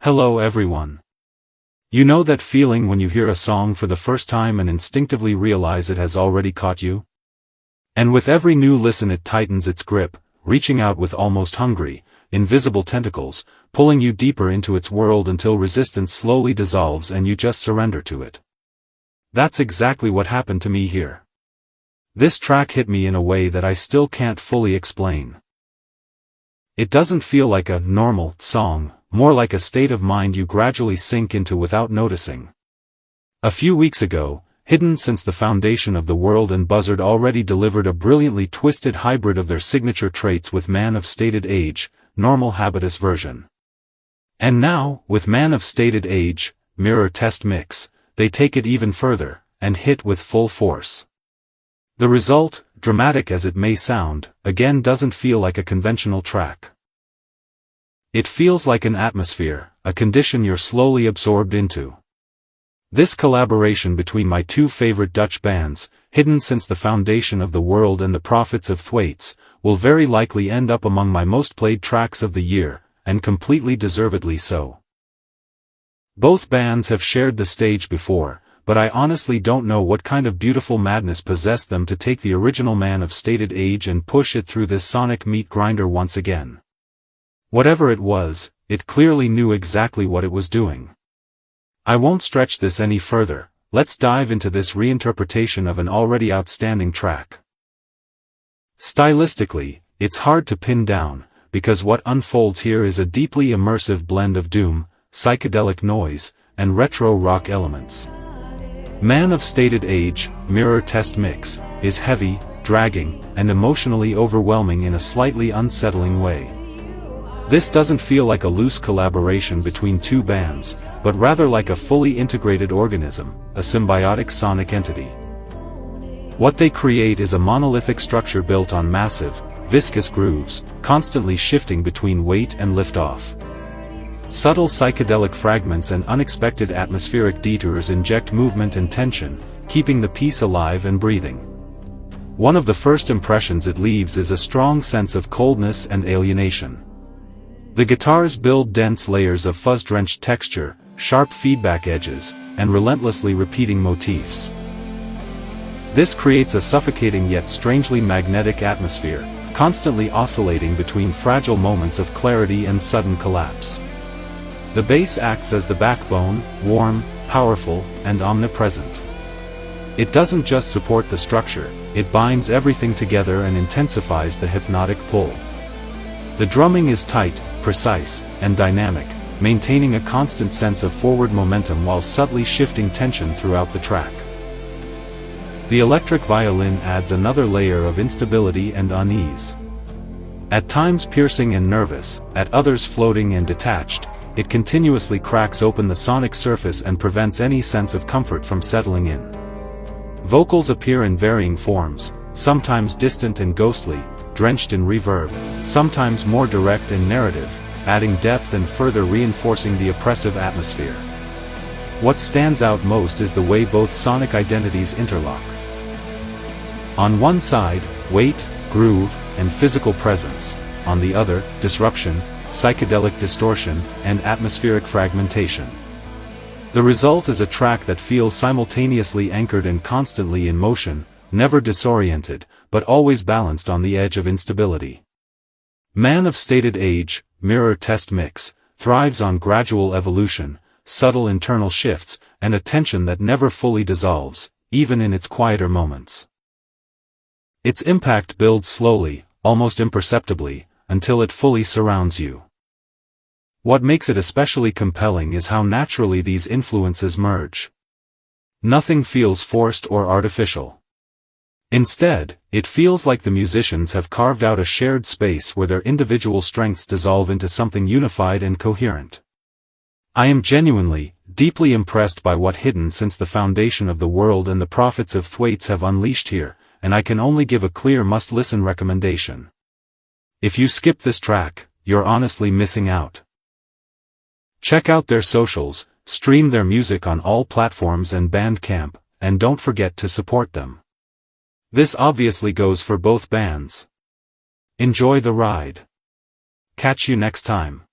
Hello everyone. You know that feeling when you hear a song for the first time and instinctively realize it has already caught you? And with every new listen it tightens its grip, reaching out with almost hungry, invisible tentacles, pulling you deeper into its world until resistance slowly dissolves and you just surrender to it. That's exactly what happened to me here. This track hit me in a way that I still can't fully explain. It doesn't feel like a normal song, more like a state of mind you gradually sink into without noticing. A few weeks ago, Hidden Since the Foundation of the World and Buzzard already delivered a brilliantly twisted hybrid of their signature traits with Man of Stated Age, Normal Habitus version. And now, with Man of Stated Age, Mirror Test Mix, they take it even further, and hit with full force. The result, dramatic as it may sound, again doesn't feel like a conventional track. It feels like an atmosphere, a condition you're slowly absorbed into. This collaboration between my two favorite Dutch bands, Hidden Since the Foundation of the World and the Prophets of Thwaites, will very likely end up among my most played tracks of the year, and completely deservedly so. Both bands have shared the stage before, but I honestly don't know what kind of beautiful madness possessed them to take the original Man of Stated Age and push it through this sonic meat grinder once again. Whatever it was, it clearly knew exactly what it was doing. I won't stretch this any further, let's dive into this reinterpretation of an already outstanding track. Stylistically, it's hard to pin down, because what unfolds here is a deeply immersive blend of doom, psychedelic noise, and retro rock elements. Man of Stated Age, Mirror Test Mix, is heavy, dragging, and emotionally overwhelming in a slightly unsettling way. This doesn't feel like a loose collaboration between two bands, but rather like a fully integrated organism, a symbiotic sonic entity. What they create is a monolithic structure built on massive, viscous grooves, constantly shifting between weight and liftoff. Subtle psychedelic fragments and unexpected atmospheric detours inject movement and tension, keeping the piece alive and breathing. One of the first impressions it leaves is a strong sense of coldness and alienation. The guitars build dense layers of fuzz-drenched texture, sharp feedback edges, and relentlessly repeating motifs. This creates a suffocating yet strangely magnetic atmosphere, constantly oscillating between fragile moments of clarity and sudden collapse. The bass acts as the backbone, warm, powerful, and omnipresent. It doesn't just support the structure, it binds everything together and intensifies the hypnotic pull. The drumming is tight, precise, and dynamic, maintaining a constant sense of forward momentum while subtly shifting tension throughout the track. The electric violin adds another layer of instability and unease. At times piercing and nervous, at others floating and detached, it continuously cracks open the sonic surface and prevents any sense of comfort from settling in. Vocals appear in varying forms, sometimes distant and ghostly, drenched in reverb, sometimes more direct and narrative, adding depth and further reinforcing the oppressive atmosphere. What stands out most is the way both sonic identities interlock. On one side, weight, groove, and physical presence; on the other, disruption, psychedelic distortion, and atmospheric fragmentation. The result is a track that feels simultaneously anchored and constantly in motion, never disoriented, but always balanced on the edge of instability. Man of Stated Age, Mirror Test Mix, thrives on gradual evolution, subtle internal shifts, and a tension that never fully dissolves, even in its quieter moments. Its impact builds slowly, almost imperceptibly, until it fully surrounds you. What makes it especially compelling is how naturally these influences merge. Nothing feels forced or artificial. Instead, it feels like the musicians have carved out a shared space where their individual strengths dissolve into something unified and coherent. I am genuinely, deeply impressed by what Hidden Since the Foundation of the World and the Prophets of Thwaites have unleashed here, and I can only give a clear must-listen recommendation. If you skip this track, you're honestly missing out. Check out their socials, stream their music on all platforms and Bandcamp, and don't forget to support them. This obviously goes for both bands. Enjoy the ride. Catch you next time.